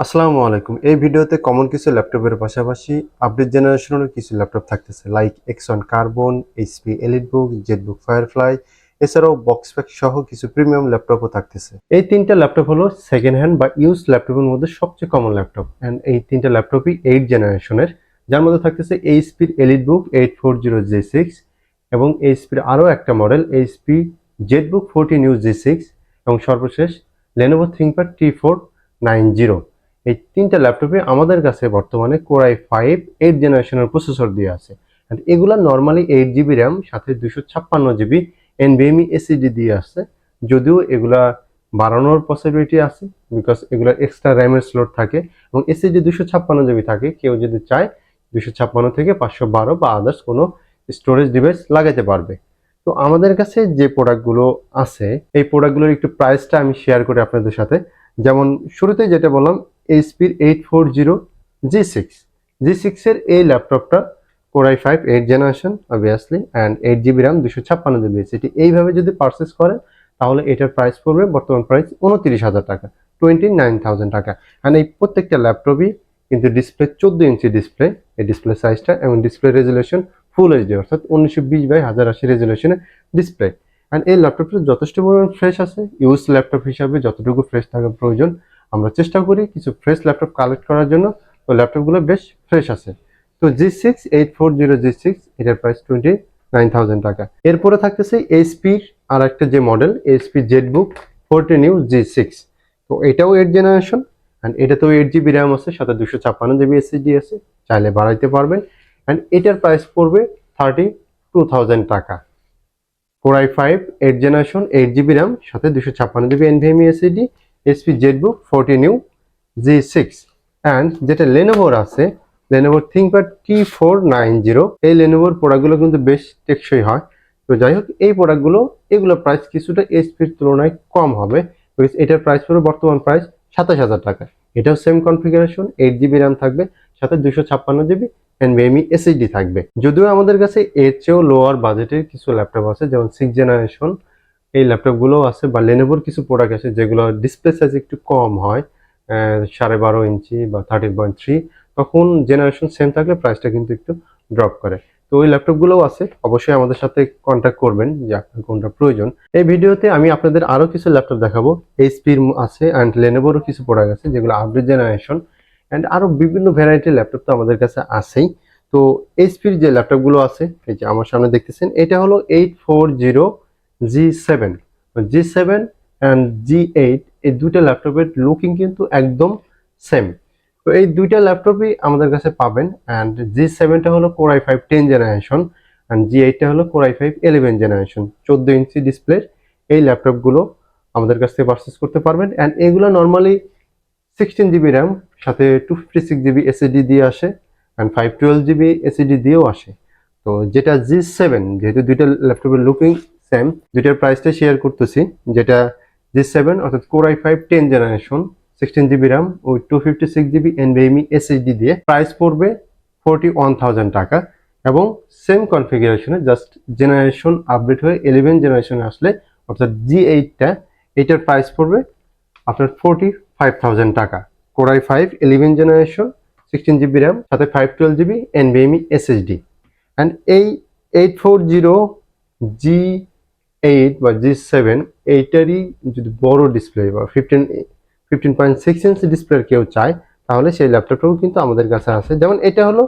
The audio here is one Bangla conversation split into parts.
আসসালামু আলাইকুম। এই ভিডিওতে কমন কিছু ল্যাপটপের পাশাপাশি আপডেট জেনারেশনেরও কিছু ল্যাপটপ থাকতেছে, like X one Carbon, HP EliteBook, ZBook Firefly, এছাড়াও বক্সপ্যাক সহ কিছু প্রিমিয়াম ল্যাপটপও থাকতেছে। এই তিনটা ল্যাপটপ হলো সেকেন্ড হ্যান্ড বা ইউজ ল্যাপটপের মধ্যে সবচেয়ে কমন ল্যাপটপ, অ্যান্ড এই তিনটা ল্যাপটপই 8 জেনারেশনের, যার মধ্যে থাকতেছে এইচপির এলিটবুক 840G6 এবং এইচপির আরও একটা model HP Jetbook 14U G6 এবং সর্বশেষ লেনোভো থিংকপ্যাড T490। এই তিনটা ল্যাপটপে আমাদের কাছে বর্তমানে কোর i5 8 জেনারেশনের প্রসেসর দিয়ে আছে, and এগুলা নর্মালি 8 জিবি র্যাম সাথে 256 জিবি এনভিএমই এসএসডি দিয়ে আসছে। যদিও এগুলা বাড়ানোর পসিবিলিটি আছে, বিকজ এগুলা এক্সট্রা র্যামের স্লট থাকে এবং এসএসডি 256 জিবি থাকে। কেউ যদি চায় 256 থেকে 512 বা আদার্স কোনো স্টোরেজ ডিভাইস লাগাতে পারবে। তো আমাদের কাছে যে প্রোডাক্টগুলো আছে, এই প্রোডাক্টগুলোর একটু প্রাইসটা আমি শেয়ার করি আপনাদের সাথে। যেমন শুরুতে যেটা বললাম, এইচপির 840G6 এর এই ল্যাপটপটা core i5 8 generation obviously, and 8 GB RAM 256 GB SSD এইভাবে যদি পারচেস করেন তাহলে এটার প্রাইস পড়বে বর্তমান প্রাইস 29,000 টাকা, 29,000 টাকা। অ্যান্ড এই প্রত্যেকটা ল্যাপটপই কিন্তু ডিসপ্লে 14 ইঞ্চি ডিসপ্লে, এই ডিসপ্লে সাইজটা, এবং ডিসপ্লে রেজুলেশন ফুল এইচডি অর্থাৎ 1920x1080 রেজুলেশনের ডিসপ্লে। অ্যান্ড এই ল্যাপটপটা যথেষ্ট পরিমাণ ফ্রেশ আছে। ইউজ ল্যাপটপ হিসাবে যতটুকু ফ্রেশ থাকা প্রয়োজন আমরা চেষ্টা করি কিছু ফ্রেশ ল্যাপটপ কালেক্ট করার জন্য। তো ল্যাপটপগুলো বেশ ফ্রেশ আছে। তো G6 840G6 এটার প্রাইস 29,000 টাকা। এরপরে থাকতেছে এইচপির আর একটা যে model HP Jetbook 14U G6। তো এটাও 8 জেনারেশন, অ্যান্ড এটাতেও 8 জিবি র্যাম আছে, সাথে 256 জিবি এসএসডি আছে, চাইলে বাড়াইতে পারবেন। অ্যান্ড এটার প্রাইস পড়বে 32,000 টাকা। Core i5 8 generation, 8 GB RAM সাথে 256 GB NVMe SSD, HP Jetbook 14U G6। And যেটা লেনোভোর আছে, লেনোভোর থিংকপ্যাড T490, এই লেনোভোর প্রোডাক্টগুলো কিন্তু বেশ টেকসই হয়। তো যাই হোক, এই প্রোডাক্টগুলো এগুলোর প্রাইস কিছুটা এইচপির তুলনায় কম হবে। এটার প্রাইস পড়বে বর্তমান প্রাইস 27,000 টাকা। এটাও সেম কনফিগারেশন, 8 জিবি র্যাম থাকবে, সাথে 256 জিবি এনভিএমই এসএসডি থাকবে। যদিও আমাদের কাছে এর চেয়েও লোয়ার বাজেটের কিছু ল্যাপটপ আছে, যেমন 6 জেনারেশন এই ল্যাপটপগুলোও আছে, বা লেনোভোর কিছু প্রোডাক্ট আছে যেগুলো ডিসপ্লে সাইজ একটু কম হয়, 12.5 ইঞ্চি বা 13.3, তখন জেনারেশন সেম থাকলে প্রাইসটা কিন্তু একটু ড্রপ করে। তো ওই ল্যাপটপগুলোও আছে, অবশ্যই আমাদের সাথে কন্ট্যাক্ট করবেন যে আপনার কোনটা প্রয়োজন। এই ভিডিওতে আমি আপনাদের আরও কিছু ল্যাপটপ দেখাবো, এইচপির আছে অ্যান্ড লেনোভোরও কিছু প্রোডাক্ট আছে যেগুলো আপডেট জেনারেশন, অ্যান্ড আরও বিভিন্ন ভ্যারাইটির ল্যাপটপ তো আমাদের কাছে আছেই। তো এইচপির যে ল্যাপটপগুলো আছে, এই যে আমার সামনে দেখতেছেন, এটা হলো 840G7, G7 অ্যান্ড G8, এই দুইটা ল্যাপটপের লুকিং কিন্তু একদম সেম। তো এই দুইটা ল্যাপটপই আমাদের কাছে পাবেন। অ্যান্ড G7টা হলো কোর i5 10 জেনারেশন, অ্যান্ড G8টা হলো কোর i5 11 জেনারেশন। 14 ইঞ্চি ডিসপ্লের এই ল্যাপটপগুলো আমাদের কাছ থেকে পারচেস করতে পারবেন। অ্যান্ড এগুলো নর্মালি 16 জিবি র্যাম সাথে 256 জিবি এসএসডি দিয়ে আসে, অ্যান্ড 512 জিবি এসএসডি দিয়েও আসে। তো যেটা G7, যেহেতু দুইটা ল্যাপটপের লুকিং সেম, দুইটার প্রাইসটা শেয়ার করতেছি। যেটা G7 অর্থাৎ core i5 10 generation, 16 GB RAM ও 256 জিবি এনভিএমই এসএসডি দিয়ে প্রাইস পড়বে 41,000 টাকা। এবং সেম কনফিগারেশনে জাস্ট জেনারেশন আপডেট হয়ে 11 জেনারেশনে আসলে অর্থাৎ G8টা, এটার প্রাইস পড়বে আপনার 45,000 টাকা। Core i5 11 generation, 16 GB RAM সাথে 512 জিবি এনভিএমই এসএসডি। অ্যান্ড এই 840G8 বা G7 এইটারই যদি বড় ডিসপ্লে বা 15.6 ইঞ্চি ডিসপ্লের কেউ চায় তাহলে সেই ল্যাপটপটাও কিন্তু আমাদের কাছে আছে। যেমন এটা হলো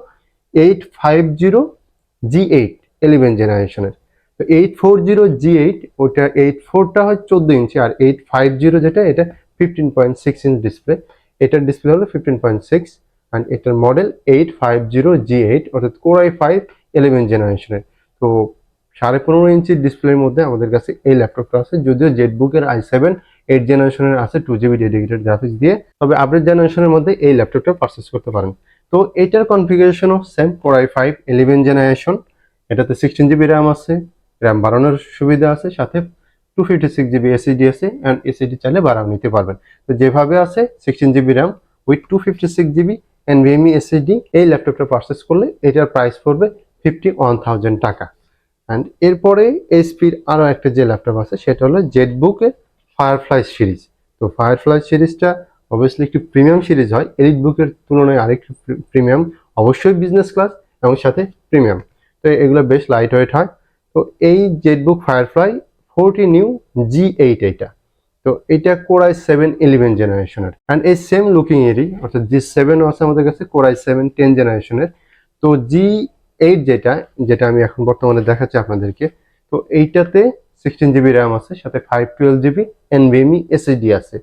850G8 11 জেনারেশনের। তো 840G8, ওটা 84টা হয় 14 ইঞ্চি, আর 850 যেটা, এটা 15.6 ইঞ্চ ডিসপ্লে। এটার ডিসপ্লে হলো 15.6, অ্যান্ড এটার মডেল 850G8 অর্থাৎ কোর i5 11 জেনারেশনের। তো 15.5 ইঞ্চি ডিসপ্লের মধ্যে আমাদের কাছে এই ল্যাপটপটা আছে। যদিও জেটবুকের i7 8 জেনারেশনের আছে 2 জিবি ডেডিকেটেড গ্রাফিক্স দিয়ে, তবে আপডেট জেনারেশনের মধ্যে এই ল্যাপটপটা পারচেস করতে পারেন। তো এটার কনফিগারেশনও সেম, কোর i5 11 জেনারেশন, এটাতে 16 জিবি র্যাম আছে, র্যাম বাড়ানোর সুবিধা আছে, সাথে 256 জিবি এসএসডি আছে, অ্যান্ড এসএসডি চাইলে বাড়াও নিতে পারবেন। তো যেভাবে আছে 16 GB RAM with 256 GB NVMe SSD, এই ল্যাপটপটা পারচেস করলে এটার প্রাইস পড়বে 51,000 টাকা। অ্যান্ড এরপরে এইচপির আরও একটা যে ল্যাপটপ আছে সেটা হলো জেটবুকের ফায়ারফ্লাই সিরিজ। তো ফায়ারফ্লাই সিরিজটা অবভিয়াসলি একটু প্রিমিয়াম সিরিজ হয়, এলিট বুকের তুলনায় আরেকটু প্রিমিয়াম, অবশ্যই বিজনেস ক্লাস এবং সাথে প্রিমিয়াম। তো এগুলো বেশ লাইট ওয়েট হয়। তো এই জেটবুক ফায়ারফ্লাই 40 নিউ G8 এইটা, তো এটা কোরাই 7 11 জেনারেশনের, অ্যান্ড এই সেম লুকিং এরই অর্থাৎ G7 আছে আমাদের কাছে কোরাই 7 10 জেনারেশনের। তো G8 যেটা যেটা আমি এখন বর্তমানে দেখাচ্ছি আপনাদেরকে, তো এইটাতে 16 GB র্যাম আছে, সাথে 512 GB NVMe SSD আছে,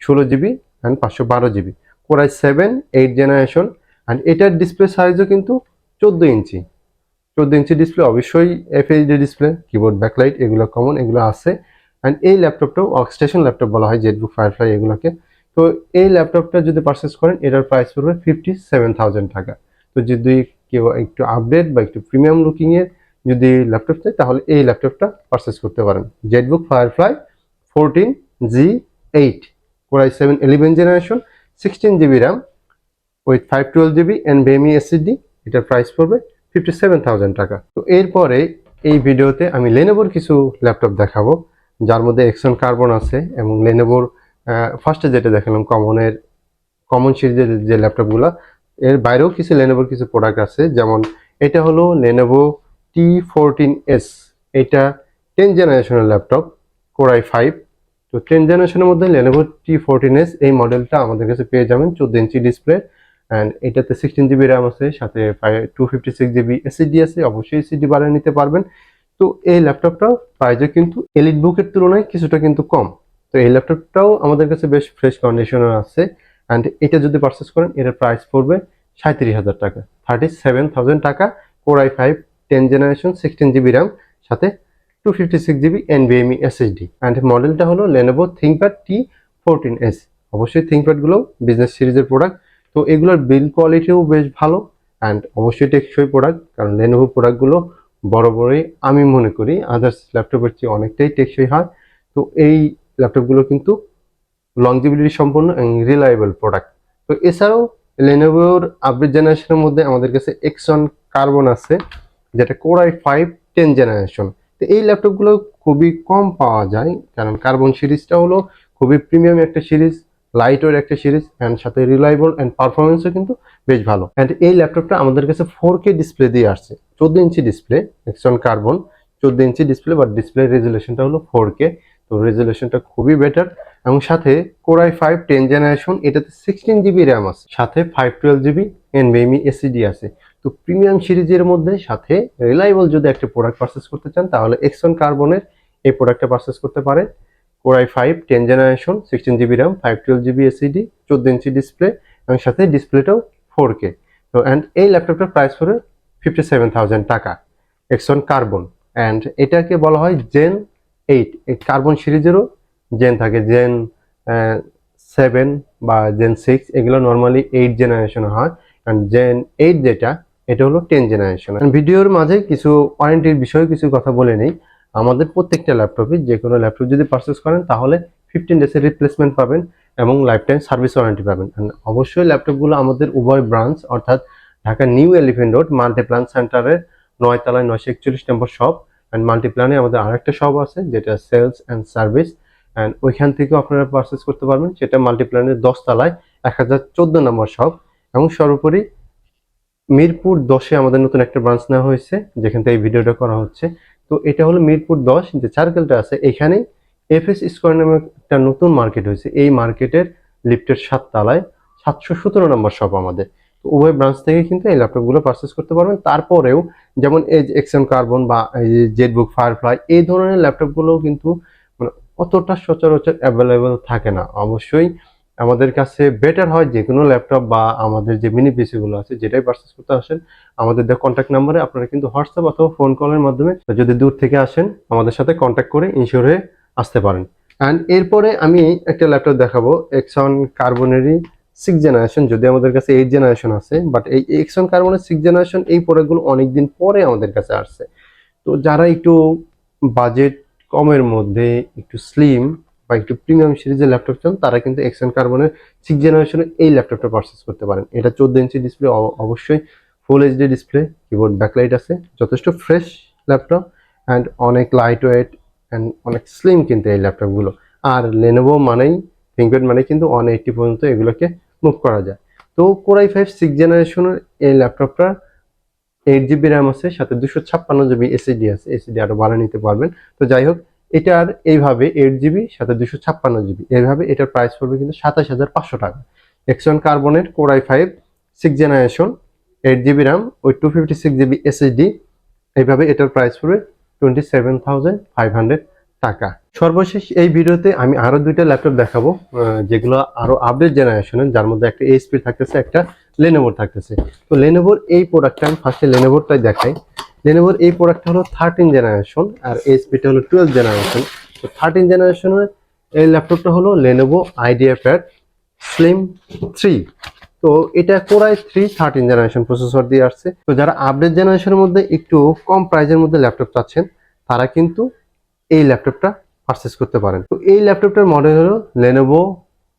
16 GB and 512 GB, core i 7 8 generation. And এটার ডিসপ্লে সাইজও কিন্তু 14 ইঞ্চি, 14 ইঞ্চি ডিসপ্লে, অবশ্যই FHD ডিসপ্লে, কিবোর্ড ব্যাকলাইট এগুলো কমন, এগুলো আছে। অ্যান্ড এই ল্যাপটপটাও ওয়ার্কস্টেশন ল্যাপটপ বলা হয় জেটবুক ফায়ারফ্লাই এগুলোকে। তো এই ল্যাপটপটা যদি পারচেস করেন এটার প্রাইস পড়বে 57,000 টাকা। তো যদি কেউ একটু আপডেট বা একটু প্রিমিয়াম লুকিং এর যদি ল্যাপটপ চাই তাহলে এই ল্যাপটপটা পারচেস করতে পারেন, Jetbook firefly 14 G8 core i 7 11 generation, 16 GB RAM with 512 GB NVMe SSD। এটার প্রাইস পড়বে 57,000 টাকা। তো এরপরে এই ভিডিওতে আমি লেনোভোর কিছু ল্যাপটপ দেখাবো, যার মধ্যে এক্সন কার্বন আছে এবং লেনোভোর ফার্স্টে যেটা দেখালাম কমন সিরিজের যে ল্যাপটপগুলো, এর বাইরেও কিছু লেনোভোর কিছু প্রোডাক্ট আছে। যেমন এটা হলো লেনোভো T14S, এটা 10 জেনারেশনের ল্যাপটপ, কোরাই 5। তো 10 জেনারেশনের মধ্যে লেনোভো T14S এই মডেলটা আমাদের কাছে পেয়ে যাবেন, 14 ইঞ্চি ডিসপ্লে, অ্যান্ড এটাতে 16 GB র্যাম আছে, সাথে 256 GB SSD আছে, অবশ্যই SSD বাড়িয়ে নিতে পারবেন। তো এই ল্যাপটপটাও প্রাইসে কিন্তু এলিট বুকের তুলনায় কিছুটা কিন্তু কম। তো এই ল্যাপটপটাও আমাদের কাছে বেশ ফ্রেশ কন্ডিশনে আছে, অ্যান্ড এটা যদি পারচেস করেন এটার প্রাইস পড়বে 37,000 টাকা, 37,000 টাকা, কোরাই 5 10 জেনারেশন, 16 GB র্যাম, সাথে 256 GB NVMe SSD। অ্যান্ড মডেলটা হলো লেনোভো থিংকপ্যাড T14S। অবশ্যই থিংকপ্যাডগুলো বিজনেস সিরিজের প্রোডাক্ট, তো এগুলোর বিল্ড কোয়ালিটিও বেশ ভালো, অ্যান্ড অবশ্যই টেকসই প্রোডাক্ট, কারণ লেনোভো প্রোডাক্টগুলো বড়ই আমি মনে করি আদার্স ল্যাপটপের চেয়ে অনেকটাই টেকসই হয়। তো এই ল্যাপটপগুলো কিন্তু লংজিবিলিটি সম্পন্ন এবং রিলায়েবল প্রোডাক্ট। তো এছাড়াও লেনোভোর আপডেট জেনারেশনের মধ্যে আমাদের কাছে এক্সন কার্বন আছে, যেটা কোরাই 5 10 জেনারেশন। তো এই ল্যাপটপগুলো খুবই কম পাওয়া যায়, কারণ কার্বন সিরিজটা হলো খুবই প্রিমিয়াম একটা সিরিজ, লাইট ওয়েট একটা সিরিজ, অ্যান্ড সাথে রিলায়েবল অ্যান্ড পারফরমেন্সও কিন্তু বেশ ভালো। অ্যান্ড এই ল্যাপটপটা আমাদের কাছে 4K ডিসপ্লে দিয়ে আসছে, 14 inch display, X one carbon 14 inch display, but display রেজুলেশনটা হলো 4K। তো রেজুলেশনটা খুবই বেটার, এবং সাথে কোরাই 5 10 জেনারেশন, এটাতে 16 GB র্যাম আছে, সাথে 512 GB NVMe SSD আছে। তো প্রিমিয়াম সিরিজের মধ্যে সাথে রিলায়েবল যদি একটা প্রোডাক্ট পারচেস করতে চান তাহলে এক্সন কার্বনের এই প্রোডাক্টটা পারচেস করতে পারেন, core i 5 10 generation, 16 GB RAM, 512 GB SSD, 14 inch display, এবং সাথে ডিসপ্লেটাও 4K। তো অ্যান্ড এই ল্যাপটপটার প্রাইস পড়ে 57,000 টাকা, এক্সন কার্বন। অ্যান্ড এটাকে বলা হয় Gen 8, এই কার্বন সিরিজেরও জেন থাকে, Gen 7 বা Gen 6, এগুলো নর্মালি 8 জেনারেশন হয়, অ্যান্ড Gen 8 যেটা এটা হলো 10 জেনারেশন। ভিডিওর মাঝে কিছু ওয়ারেন্টির বিষয়ে কিছু কথা বলে নেই। আমাদের প্রত্যেকটা ল্যাপটপে যে কোনো ল্যাপটপ যদি পারচেস করেন তাহলে 15 ডেজের রিপ্লেসমেন্ট পাবেন এবং লাইফ টাইম সার্ভিস ওয়ারেন্টি পাবেন। অবশ্যই ল্যাপটপগুলো আমাদের উভয় ব্রাঞ্চ অর্থাৎ Dhaka new elephant road Multiplan সেন্টারের 9 তলায় 941 নম্বর শপ, অ্যান্ড মাল্টিপ্ল্যানে আমাদের আরেকটা শপ আছে যেটা সেলস অ্যান্ড সার্ভিস, অ্যান্ড ওইখান থেকেও আপনারা পারচেস করতে পারবেন, সেটা মাল্টিপ্ল্যানের 10 তলায় 1014 নম্বর শপ। এবং সর্বোপরি মিরপুর 10-এ আমাদের নতুন একটা ব্রাঞ্চ নেওয়া হয়েছে, যেখান থেকে এই ভিডিওটা করা হচ্ছে। তো এটা হলো মিরপুর 10 যে সার্কেলটা আছে, এখানে FS স্কয়ার নামে একটা নতুন মার্কেট হয়েছে, এই মার্কেটের লিফটের 7 তলায় 717 নম্বর শপ আমাদের। তো উভয় ব্রাঞ্চ থেকে কিন্তু এই ল্যাপটপগুলো পারচেস করতে পারবেন। তারপরেও যেমন এই এক্সএম কার্বন বা এই জেটবুক ফায়ারফ্লাই এই ধরনের ল্যাপটপগুলোও কিন্তু মানে অতটা সচরাচর অ্যাভেলেবল থাকে না। অবশ্যই আমাদের কাছে বেটার হয় যে কোনো ল্যাপটপ বা আমাদের যে মিনি পিসিগুলো আছে যেটাই পারচেস করতে আসেন আমাদের দেওয়া কন্ট্যাক্ট নাম্বারে আপনারা কিন্তু হোয়াটসঅ্যাপ অথবা ফোন কলের মাধ্যমে যদি দূর থেকে আসেন আমাদের সাথে কন্ট্যাক্ট করে ইনশিওর হয়ে আসতে পারেন। অ্যান্ড এরপরে আমি একটা ল্যাপটপ দেখাবো এক্সন কার্বনেরই 6 জেনারেশন, যদি আমাদের কাছে 8 জেনারেশন আছে, বাট এই এক্সন কার্বনের 6 জেনারেশন এই প্রোডাক্টগুলো অনেকদিন পরে আমাদের কাছে আসছে। তো যারা একটু বাজেট কমের মধ্যে একটু স্লিম বা একটু প্রিমিয়াম সিরিজের ল্যাপটপ চান তারা কিন্তু এক্সন কার্বনের 6 জেনারেশনের এই ল্যাপটপটা পারচেস করতে পারেন। এটা 14 ইঞ্চি ডিসপ্লে, অবশ্যই full HD display, keyboard backlight আছে, যথেষ্ট ফ্রেশ ল্যাপটপ, অ্যান্ড অনেক লাইট ওয়েট অ্যান্ড অনেক স্লিম কিন্তু এই ল্যাপটপগুলো। আর লেনোভো মানেই থিঙ্কপ্যাড মানে কিন্তু 180 পর্যন্ত এগুলোকে মুভ করা যায়। তো Core i5 6th জেনারেশনের এই ল্যাপটপটা 8 জিবি র্যাম আছে, সাথে 256 জিবি এসএসডি আছে, এসএসডি আরো বাড়িয়ে নিতে পারবেন। তো যাই হোক, এটার এইভাবে 8 জিবি সাথে 256 জিবি, এইভাবে এটার প্রাইস পড়বে কিন্তু 27,500 টাকা। এক্সন কার্বনের Core i5 6th generation 8 GB RAM with 256 GB SSD, এইভাবে এটার প্রাইস পড়বে 27,500 টাকা। সর্বশেষ এই ভিডিওতে আমি আরো দুইটা ল্যাপটপ দেখাবো, যেগুলো আরো আপডেট জেনারেশনের, যার মধ্যে একটা এইচপি থাকতেছে, একটা লেনোভোর থাকতেছে। তো লেনোভোর এই প্রোডাক্টটা আমি ফার্স্টে লেনোভোরটাই দেখাই। লেনোভোর এই প্রোডাক্টটা হলো 13 জেনারেশন আর এইচপিটা হলো 12 জেনারেশন। তো 13 জেনারেশনের এই ল্যাপটপটা হলো লেনোভো আইডিয়াপ্যাড স্লিম 3। তো এটা Core i3 13 জেনারেশন প্রসেসর দিয়ে আসছে। তো যারা আপডেট জেনারেশনের মধ্যে একটু কম প্রাইসের মধ্যে ল্যাপটপ চাচ্ছেন, তারা কিন্তু এই ল্যাপটপটা পারচেস করতে পারেন। তো এই ল্যাপটপটার মডেল হলো Lenovo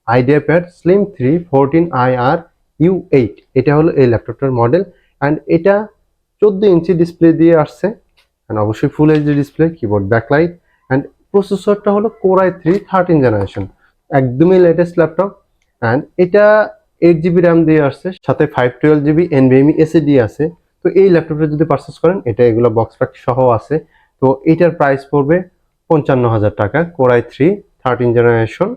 IdeaPad Slim 3 14IR U8। এটা হলো এই ল্যাপটপটার মডেল, অ্যান্ড এটা 14 ইঞ্চি ডিসপ্লে দিয়ে আসছে, অ্যান্ড অবশ্যই full HD display, keyboard backlight, and প্রসেসরটা হলো Core i3 13 জেনারেশন, একদমই লেটেস্ট ল্যাপটপ। অ্যান্ড এটা 8 জিবি র্যাম দিয়ে আসছে, সাথে 512 জিবি NVMe SSD আছে। তো এই ল্যাপটপটা যদি পারচেস করেন, এটা এগুলো বক্স প্যাক সহ আছে। তো এটার প্রাইস পড়বে 55,000 টাকা। Core i3 13 generation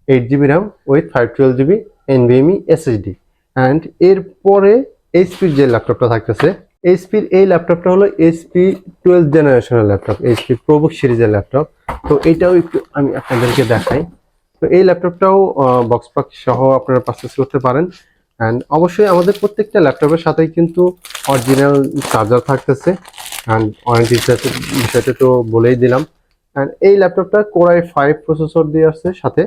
8 GB RAM with 512 GB NVMe SSD। And এরপরে এইচপির যে ল্যাপটপটা থাকতেছে, এইচপির এই ল্যাপটপটা হলো এইচপি 12 জেনারেশনের ল্যাপটপ, এইচপি প্রোবুক সিরিজের ল্যাপটপ। তো এটাও একটু আমি আপনাদেরকে দেখাই। তো এই ল্যাপটপটাও বক্স প্যাক সহ আপনারা পারচেস করতে পারেন। অ্যান্ড অবশ্যই আমাদের প্রত্যেকটা ল্যাপটপের সাথেই কিন্তু অরিজিনাল চার্জার থাকতেছে, অ্যান্ড ওয়ারেন্টি বিষয়টা তো বলেই দিলাম। অ্যান্ড এই ল্যাপটপটা Core i5 প্রসেসর দিয়ে আসছে, সাথে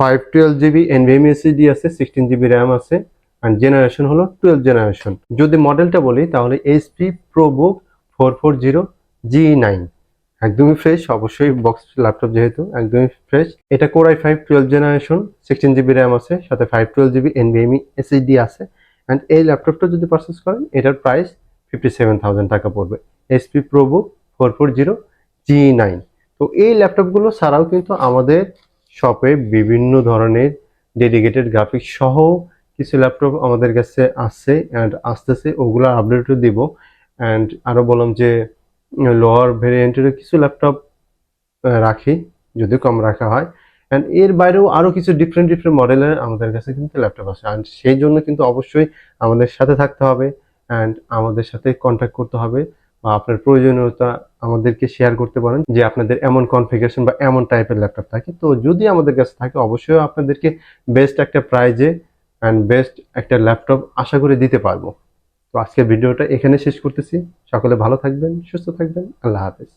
512 জিবি NVMe SSD আছে, 16 জিবি র্যাম আছে, অ্যান্ড জেনারেশন হলো 12 জেনারেশন। যদি মডেলটা বলি তাহলে এইচপি প্রোবুক 440 G9, একদমই ফ্রেশ, অবশ্যই বক্স ল্যাপটপ যেহেতু একদমই ফ্রেশ। এটা Core i5 12 generation, 16 GB RAM আছে, সাথে 512 জিবি NVMe SSD আছে। অ্যান্ড এই ল্যাপটপটা যদি পারচেস করেন, এটার প্রাইস 57,000 টাকা পড়বে, এইচপি প্রোবুক 440 G9। তো এই ল্যাপটপগুলো ছাড়াও কিন্তু আমাদের শপে বিভিন্ন ধরনের ডেডিকেটেড গ্রাফিক্স সহ কিছু ল্যাপটপ আমাদের কাছে আছে অ্যান্ড আসতেছে, ওগুলো আপডেটও দিব। অ্যান্ড আরো বললাম যে লোয়ার ভেরিয়েন্টের কিছু ল্যাপটপ রাখি, যদি কম রাখা হয়। অ্যান্ড এর বাইরেও আরো কিছু ডিফারেন্ট ডিফারেন্ট মডেলের আমাদের কাছে কিন্তু ল্যাপটপ আছে, অ্যান্ড সেই জন্য কিন্তু অবশ্যই আমাদের সাথে থাকতে হবে, অ্যান্ড আমাদের সাথে কন্ট্যাক্ট করতে হবে, বা আপনার প্রয়োজনীয়তা আমাদেরকে শেয়ার করতে পারেন যে আপনাদের এমন কনফিগারেশন বা এমন টাইপের ল্যাপটপ থাকে। তো যদি আমাদের কাছে থাকে, অবশ্যই আপনাদেরকে বেস্ট একটা প্রাইজে অ্যান্ড বেস্ট একটা ল্যাপটপ আশা করে দিতে পারবো। তো আজকের ভিডিওটা এখানে শেষ করতেছি। সকলে ভালো থাকবেন, সুস্থ থাকবেন, আল্লাহ হাফেজ।